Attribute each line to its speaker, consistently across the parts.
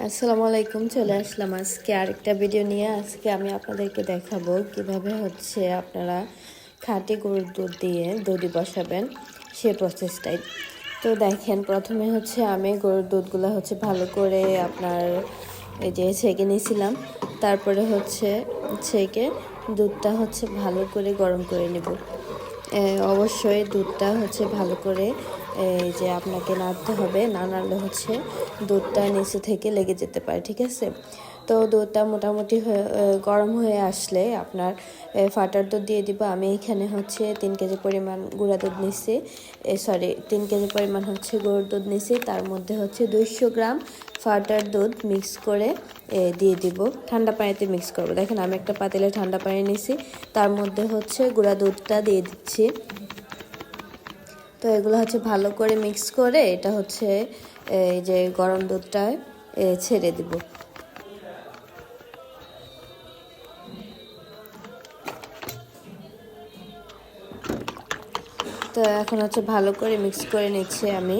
Speaker 1: আসসালামু আলাইকুম। চলে আসলাম আজকে আরেকটা ভিডিও নিয়ে। আজকে আমি আপনাদেরকে দেখাবো কিভাবে আপনারা খাঁটি গরুর দুধ দিয়ে দধি বসাবেন, সে প্রসেসটাই। তো দেখেন, প্রথমে আমি গরুর দুধগুলো ভালো করে আপনার এই যে ছেঁকে নিয়েছিলাম। তারপরে ছেঁকে দুধটা ভালো করে গরম করে নেব। অবশ্যই দুধটা ভালো করে এই যে আপনাকে নাড়তে হবে, না নাড়লে দুধটা নিচে থেকে লেগে যেতে পারে, ঠিক আছে? তো দুধটা মোটামুটি গরম হয়ে আসলে আপনার ফাটার দুধ দিয়ে দিব। আমি এখানে 3 কেজি পরিমাণ গুঁড়া দুধ নিচ্ছি, 3 কেজি পরিমাণ গরুর দুধ নিচ্ছি। তার মধ্যে 200 গ্রাম ফাটার দুধ মিক্স করে দিয়ে দিব। ঠান্ডা পানিতে মিক্স করব। দেখেন, আমি একটা পাতিলে ঠান্ডা পানি নিছি, তার মধ্যে গুঁড়া দুধটা দিয়ে দিচ্ছি। তো এগুলো ভালো করে মিক্স করে এটা এই যে গরম দুধটায় ছেড়ে দিব। তো এখন ভালো করে মিক্স করে নিচ্ছি আমি।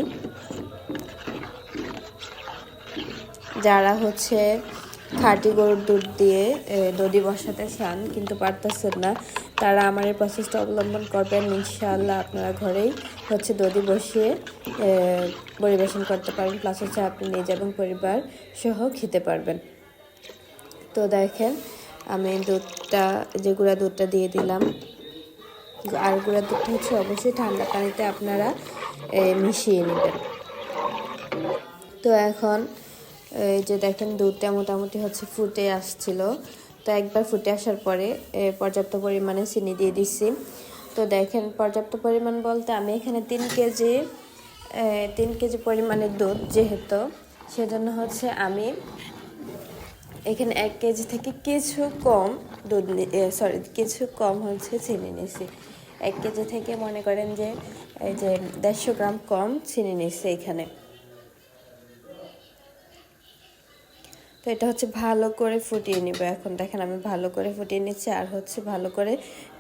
Speaker 1: যারা খাঁটি গরুর দুধ দিয়ে দধি বসাতে চান কিন্তু পারতেছেন না, তারা আমার এই প্রসেসটা অবলম্বন করবেন। ইনশাআল্লাহ আপনারা ঘরেই দধি বসিয়ে পরিবেশন করতে পারবেন। প্লাস আপনি নিজে এবং পরিবার সহ খেতে পারবেন। তো দেখেন, আমি দুধটা যে গুঁড়া দুধটা দিয়ে দিলাম। আর গুঁড়া দুধটা অবশ্যই ঠান্ডা পানিতে আপনারা মিশিয়ে নেবেন। তো এখন এই যে দেখেন, দুধটা মোটামুটি ফুটে আসছিল। তো একবার ফুটে আসার পরে পর্যাপ্ত পরিমাণে চিনি দিয়ে দিচ্ছি। তো দেখেন, পর্যাপ্ত পরিমাণ বলতে আমি এখানে 3 কেজি পরিমাণের দুধ যেহেতু, সেজন্য আমি এখানে 1 কেজি থেকে কিছু কম কিছু কম চিনি নিয়েছি। 1 কেজি থেকে মনে করেন যে এই যে 150 গ্রাম কম চিনি নিয়েছি এখানে। তো এটা ভালো করে ফুটিয়ে নিব। এখন দেখেন, আমি ভালো করে ফুটিয়ে নিচ্ছি আর ভালো করে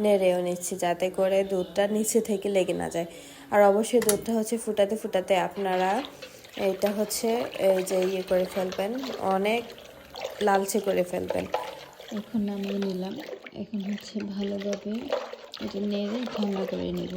Speaker 1: নেড়েও নিচ্ছি, যাতে করে দুধটা নিচে থেকে লেগে না যায়। আর অবশ্যই দুধটা ফুটাতে ফুটাতে আপনারা এটা এই যে ইয়ে করে ফেলবেন, অনেক লালচে করে ফেলবেন।
Speaker 2: এখন নামিয়ে নিলাম। এখন ভালোভাবে এটা নেড়ে ঠান্ডা করে নেব।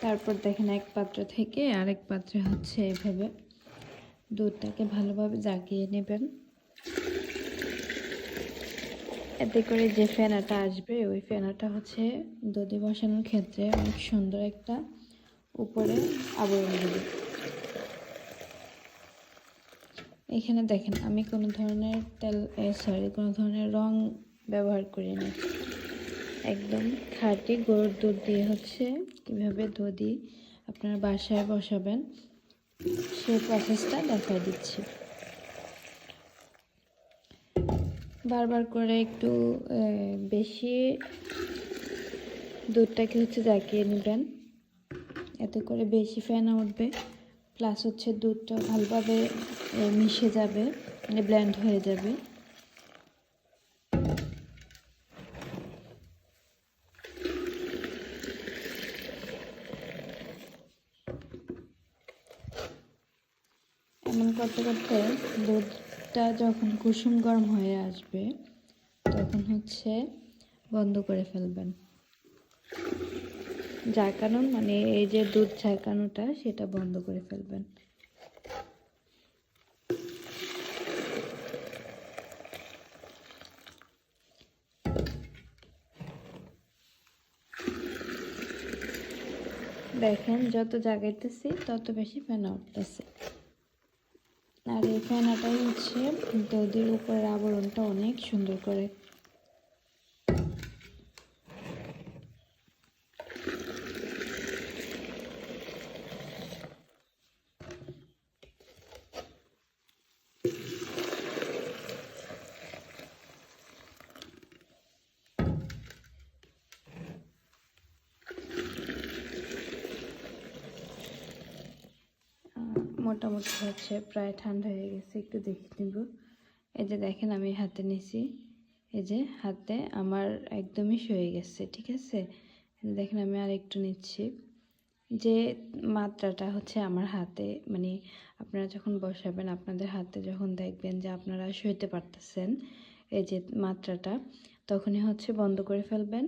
Speaker 2: তারপর দেখেন, এক পাত্র থেকে আরেক পাত্রে এভাবে দুধটাকে ভালোভাবে জাগিয়ে নেবেন। এতে করে যে ফেনাটা আসবে, ওই ফেনাটা দধি বসানোর ক্ষেত্রে অনেক সুন্দর একটা উপরে আবরণ দেবে। এখানে দেখেন, আমি কোনো ধরনের কোনো ধরনের রং ব্যবহার করি না। একদম খাঁটি গরুর দুধ দিয়ে কীভাবে দধি আপনারা বাসায় বসাবেন সেই প্রসেসটা দেখাই দিচ্ছি। বারবার করে একটু বেশি দুধটাকে জাগিয়ে নেবেন, এতে করে বেশি ফেনা উঠবে। প্লাস দুধটা ভালোভাবে মিশে যাবে, মানে ব্লেন্ড হয়ে যাবে। এমন করতে করতে দুধটা যখন কুসুম গরম হয়ে আসবে, তখন বন্ধ করে ফেলবেন। ঝাঁকানো মানে এই যে দুধ ঝাঁকানোটা, সেটা বন্ধ করে ফেলবেন। দেখেন যত জাগাইতেছি তত বেশি ফেনা উঠতেছে। আর এই ফেনাটাই হচ্ছে দধির উপরের আবরণটা অনেক সুন্দর করে। মোটামুটি হচ্ছে প্রায় ঠান্ডা হয়ে গেছে, একটু দেখে নিব। এই যে দেখেন আমি হাতে নিছি, এই যে হাতে আমার একদমই হয়ে গেছে, ঠিক আছে। দেখেন আমি আর একটু নিচ্ছি। যে মাত্রাটা হচ্ছে আমার হাতে, মানে আপনারা যখন বসাবেন আপনাদের হাতে যখন দেখবেন যে আপনারা সইতে পারতেছেন এই যে মাত্রাটা, তখনই হচ্ছে বন্ধ করে ফেলবেন।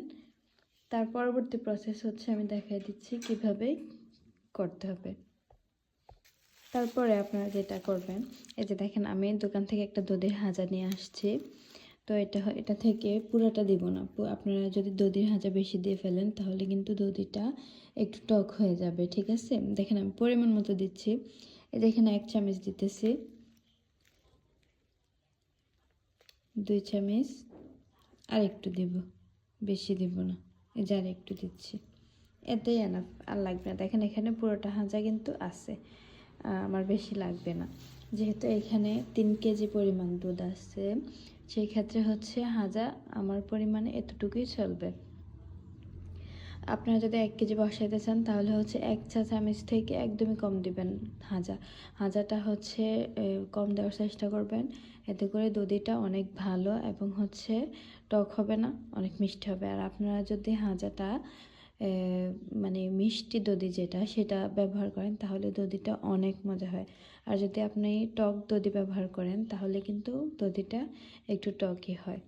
Speaker 2: তার পরবর্তী প্রসেস হচ্ছে আমি দেখাই দিচ্ছি কিভাবে করতে হবে। তারপরে আপনারা যেটা করবেন, এই যে দেখেন আমি দোকান থেকে একটা দধির হাজা নিয়ে আসছি। তো এটা থেকে পুরোটা দিব না। আপনারা যদি দধির হাজা বেশি দিয়ে ফেলেন তাহলে কিন্তু দধিটা একটু টক হয়ে যাবে, ঠিক আছে। দেখেন আমি পরিমাণ মতো দিচ্ছি। এই দেখেন 1 চামচ দিতেছি, 2 চামচ, আর একটু দিব, বেশি দিব না। এই যে আর একটু দিচ্ছি, এতেই এনাফ, আর লাগবে না। দেখেন এখানে পুরোটা হাজা কিন্তু আছে, আমার বেশি লাগবে না। যেহেতু এখানে 3 কেজি পরিমাণ দুধ আছে, সেই ক্ষেত্রে হচ্ছে হাজা আমার পরিমাণে এতটুকুই চলবে। আপনারা যদি 1 কেজি বসাইতে চান তাহলে হচ্ছে 1 চা চামচ থেকে একদমই কম দিবেন হাজাটা হচ্ছে কম দেওয়ার চেষ্টা করবেন। এতে করে দধিটা অনেক ভালো এবং হচ্ছে টক হবে না, অনেক মিষ্টি হবে। আর আপনারা যদি হাজাটা মানে মিষ্টি দধি যেটা সেটা ব্যবহার করেন তাহলে দধিটা অনেক মজা হয়। আর যদি আপনি টক দধি ব্যবহার করেন তাহলে কিন্তু দধিটা একটু টকই হয়।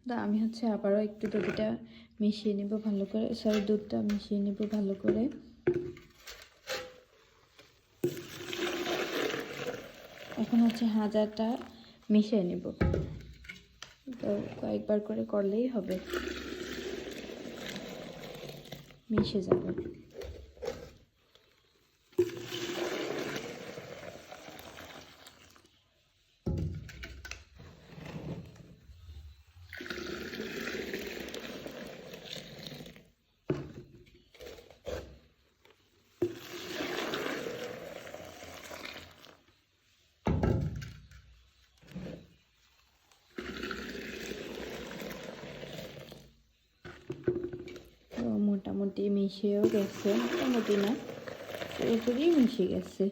Speaker 2: তো আমি হচ্ছে আবারও একটু দধিটা মিশিয়ে নেব ভালো করে, সরি দুধটা মিশিয়ে নেব ভালো করে। এখন হচ্ছে হাজারটা মিশিয়ে নেব, তো কয়েকবার করে করলেই হবে, মিশে যাবে। তো মোটামুটি মিশিয়েও গেছে, মোটামুটি না পুরোপুরি মিশে গেছে।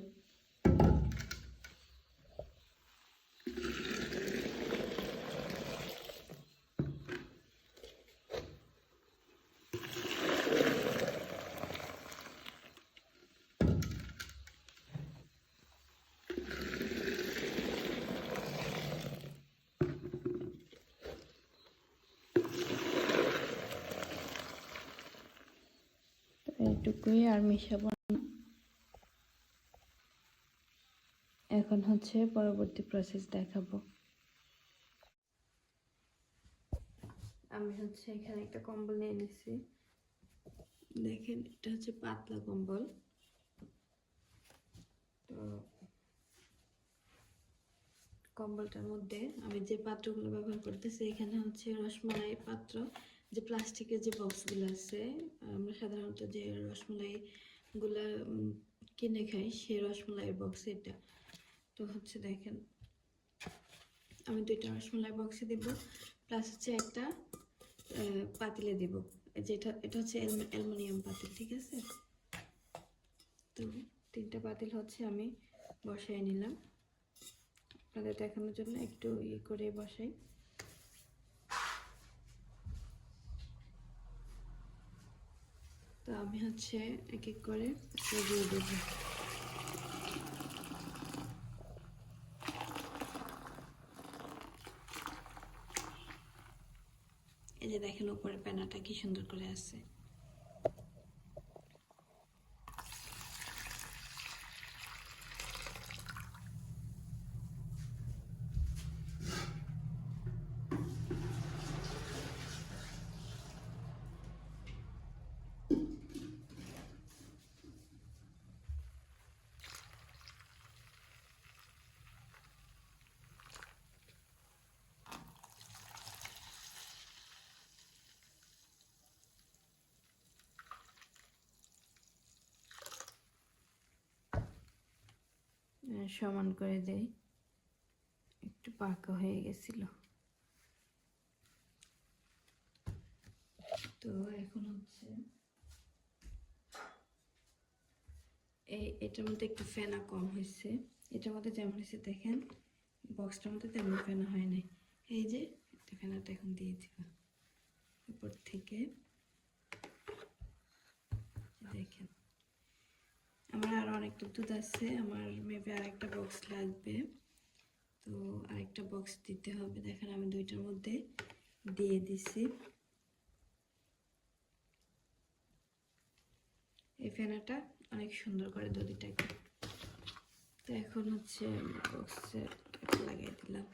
Speaker 2: এইটুকুই, আর মিশাবো না। এখন হচ্ছে পরবর্তী প্রসেস দেখাবো। আমি হচ্ছে এখানে একটা কম্বল নিয়ে নিছি, দেখেন এটা হচ্ছে পাতলা কম্বল। তো কম্বলটার মধ্যে আমি যে পাত্রগুলো ব্যবহার করতেছি, এখানে হচ্ছে রসমালাই পাত্র, যে প্লাস্টিকের যে বক্সগুলো আছে, আমরা সাধারণত যে রসমালাই গুলা কিনে খাই সেই রসমালাই বক্স এটা। তো হচ্ছে দেখেন আমি 2টা রসমালাই বক্সে দিব, প্লাস হচ্ছে একটা পাতিলে দিব, এটা হচ্ছে অ্যালুমিনিয়াম পাতিল, ঠিক আছে। তো 3টা পাতিল হচ্ছে আমি বসাই নিলাম, আপনাদের দেখানোর জন্য একটু ইয়ে করে বসাই। তো আমি হচ্ছে এক এক করে দিয়ে দেব। এই যে দেখেন উপরে প্যানাটা কি সুন্দর করে আছে। সমান করে দেই, একটু পাকা হয়ে গেছিল। তো এখন হচ্ছে এটার মধ্যে একটু ফেনা কম হয়েছে, এটার মধ্যে যেমন হয়েছে দেখেন, বক্সটার মধ্যে তেমন ফেনা হয় নাই। এই যে ফেনাটা এখন দিয়ে দিব উপর থেকে, দেখেন। আমার আর অনেকটা দুধ আছে, আমার মেবি আরেকটা বক্স লাগবে, তো আরেকটা বক্স দিতে হবে। দেখেন আমি দুইটার মধ্যে দিয়ে দিছি। এই ফেনাটা অনেক সুন্দর করে দধিটাকে। তো এখন হচ্ছে বক্সে লাগিয়ে দিলাম।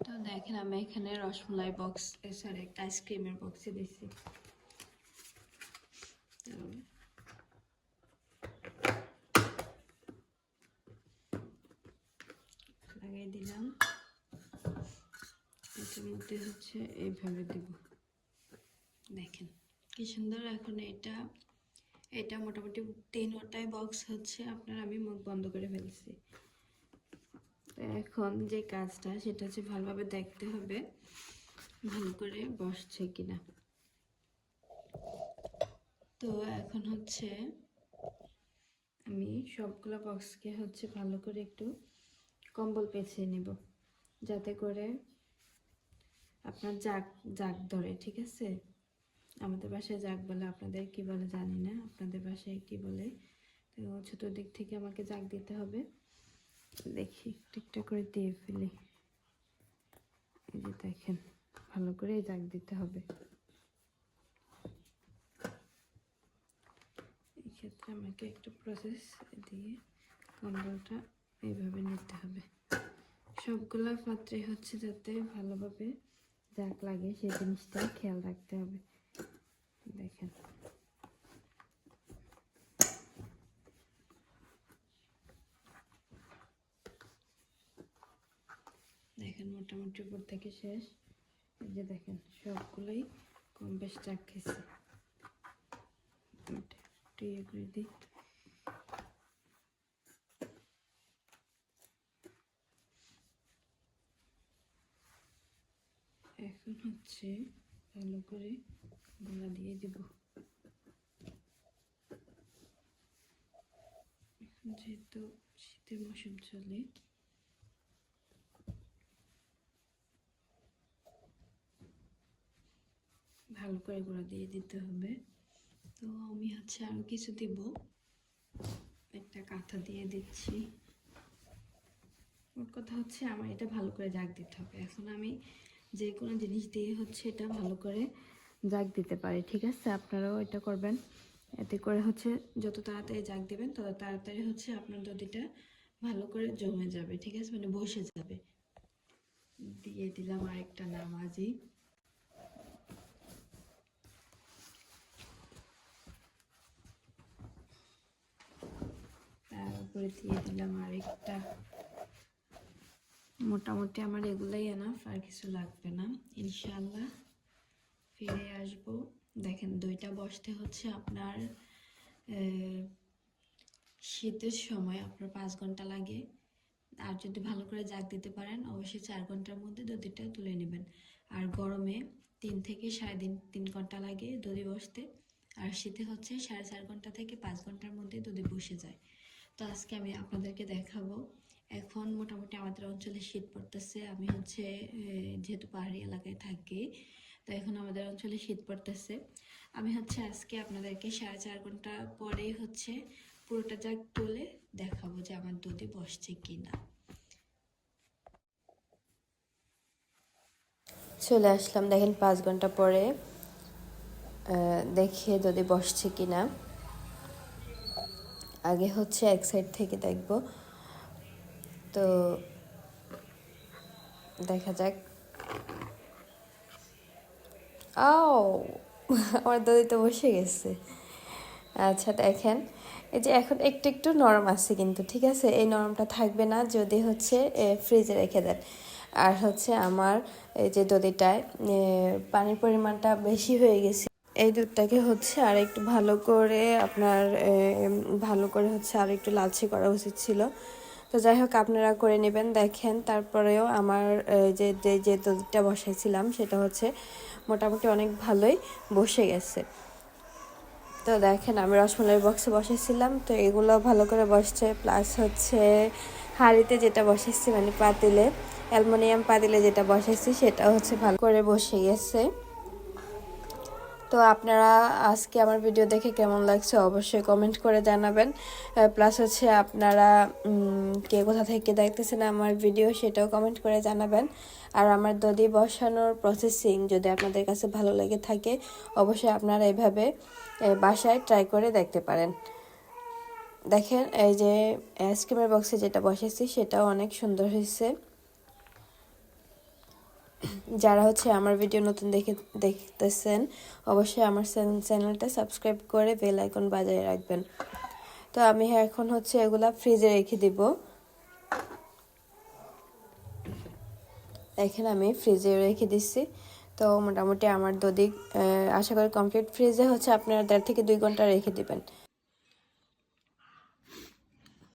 Speaker 2: তো দেখেন আমি এখানে রসমলাই বক্স, সরি একটা আইসক্রিমের বক্সে দিছি। লাগিয়ে দিলাম। এটার মধ্যে হচ্ছে এইভাবে দিব, দেখেন কি সুন্দর। এখন এটা মোটামুটি 3টাই বক্স হচ্ছে আপনার আমি মুখ বন্ধ করে ফেলছি। এখন যে কাজটা সেটা হচ্ছে ভালোভাবে দেখতে হবে ভালো করে বসছে কিনা। তো এখন হচ্ছে আমি সবগুলো বক্সকে হচ্ছে ভালো করে একটু কম্বল পেঁচিয়ে নিব, যাতে করে আপনার জাগ ধরে, ঠিক আছে? আমাদের বাসায় জাগ বলে, আপনাদের কি বলে জানি না, আপনাদের বাসায় কি বলে। তো চতুর্দিক থেকে আমাকে জাগ দিতে হবে। দেখি ঠিকটা করে দিয়ে ফেলি। এই যে দেখেন, ভালো করে জাগ দিতে হবে। এই ক্ষেত্রে আমাকে একটু প্রসেস দিয়ে কম্বলটা এইভাবে নিতে হবে। সবগুলা পাত্রে হচ্ছে যাতে ভালোভাবে জাগ লাগে সেই জিনিসটা খেয়াল রাখতে হবে। দেখেন দেখেন মোটামুটি উপর থেকে শেষ। এই যে দেখেন সবগুলোই কম বেশ জাগ খেয়েছে। একটু ইয়ে করে দিই। এখন হচ্ছে ভালো করে গোলা দিয়ে দিব। এখন যেহেতু শীতের মৌসুম চলে, ভালো করে গোলা দিয়ে দিতে হবে। তো আমি হচ্ছে আরো কিছু দিব, একটা কাঁথা দিয়ে দিচ্ছি। মোট কথা হচ্ছে আমার এটা ভালো করে জাগ দিতে হবে। এখন আমি যে কোনো জিনিস দিয়ে হচ্ছে এটা ভালো করে জাগ দিতে পারি, ঠিক আছে? আপনারাও এটা করবেন। এতে করে হচ্ছে যত তাড়াতাড়ি জাগ দেবেন তত তাড়াতাড়ি হচ্ছে আপনার দধিটা ভালো করে জমে যাবে, ঠিক আছে? মানে বসে যাবে। দিয়ে দিলাম আরেকটা নামাজি। তার উপরে দিয়ে দিলাম আরেকটা। মোটামুটি আমার এগুলাই এনাফ, আর কিছু লাগবে না। ইনশাআল্লাহ ফিরে আসবো। দেখেন দইটা বসতে হচ্ছে আপনার শীতের সময় আপনার 5 ঘন্টা লাগে। আর যদি ভালো করে জাগ দিতে পারেন অবশ্যই 4 ঘন্টার মধ্যে দধিটা তুলে নেবেন। আর গরমে 3 থেকে 3.5 ঘন্টা লাগে দধি বসতে। আর শীতে হচ্ছে 4.5 ঘন্টা থেকে 5 ঘন্টার মধ্যে দধি বসে যায়। তো আজকে আমি আপনাদেরকে দেখাবো। এখন মোটামুটি আমাদের অঞ্চলে শীত পড়তেছে। আমি হচ্ছে যেহেতু পাহাড়ি এলাকায় থাকি, তো এখন আমাদের অঞ্চলে শীত পড়তেছে। আমি হচ্ছে আজকে আপনাদেরকে 4.5 ঘন্টা পরে হচ্ছে পুরোটা জাগ তুলে দেখাবো যে আমার দধি বসছে কিনা।
Speaker 1: চলে আসলাম, দেখেন 5 ঘন্টা পরে দেখে দধি বসছে কিনা। আগে হচ্ছে এক সাইড থেকে দেখব, তো দেখা যাক। আমার দধি তো বসে গেছে। আচ্ছা দেখেন, এই যে এখন একটু একটু নরম আছে কিন্তু, ঠিক আছে? এই নরমটা থাকবে না যদি হচ্ছে ফ্রিজে রেখে দেন। আর হচ্ছে আমার এই যে দধিটায় পানির পরিমাণটা বেশি হয়ে গেছে, এই দুধটাকে হচ্ছে আর একটু ভালো করে আপনার ভালো করে হচ্ছে আর একটু লালচে করা উচিত ছিল। তো যাই হোক আপনারা করে নেবেন। দেখেন তারপরেও আমার যে যে যে দুধটা বসাইছিলাম সেটা হচ্ছে মোটামুটি অনেক ভালোই বসে গেছে। তো দেখেন আমি রসমালাই বক্সে বসেছিলাম, তো এগুলো ভালো করে বসছে। প্লাস হচ্ছে হাঁড়িতে যেটা বসেছি মানে পাতিলে, অ্যালুমিনিয়াম পাতিলে যেটা বসেছি সেটা হচ্ছে ভালো করে বসে গেছে। তো আপনারা আজকে আমার ভিডিও দেখে কেমন লাগছে অবশ্যই কমেন্ট করে জানাবেন। প্লাস হচ্ছে আপনারা কে কোথা থেকে দেখতেছেন আমার ভিডিও সেটাও কমেন্ট করে জানাবেন। আর আমার দধি বসানোর প্রসেসিং যদি আপনাদের কাছে ভালো লেগে থাকে অবশ্যই আপনারা এভাবে বাসায় ট্রাই করে দেখতে পারেন। দেখেন এই যে আইসক্রিমের বক্সে যেটা বসেছি সেটাও অনেক সুন্দর হয়েছে। যারা হচ্ছে আমার ভিডিও নতুন দেখতেছেন অবশ্যই আমার চ্যানেলটা সাবস্ক্রাইব করে বেল আইকন বাজিয়ে রাখবেন। তো আমি এখন হচ্ছে এগুলা ফ্রিজে রেখে দিব। এখানে আমি ফ্রিজে রেখে দিচ্ছি। তো মোটামুটি আমার দধি আশা করি কমপ্লিট। ফ্রিজে হচ্ছে আপনারা 1.5 থেকে 2 ঘন্টা রেখে দিবেন।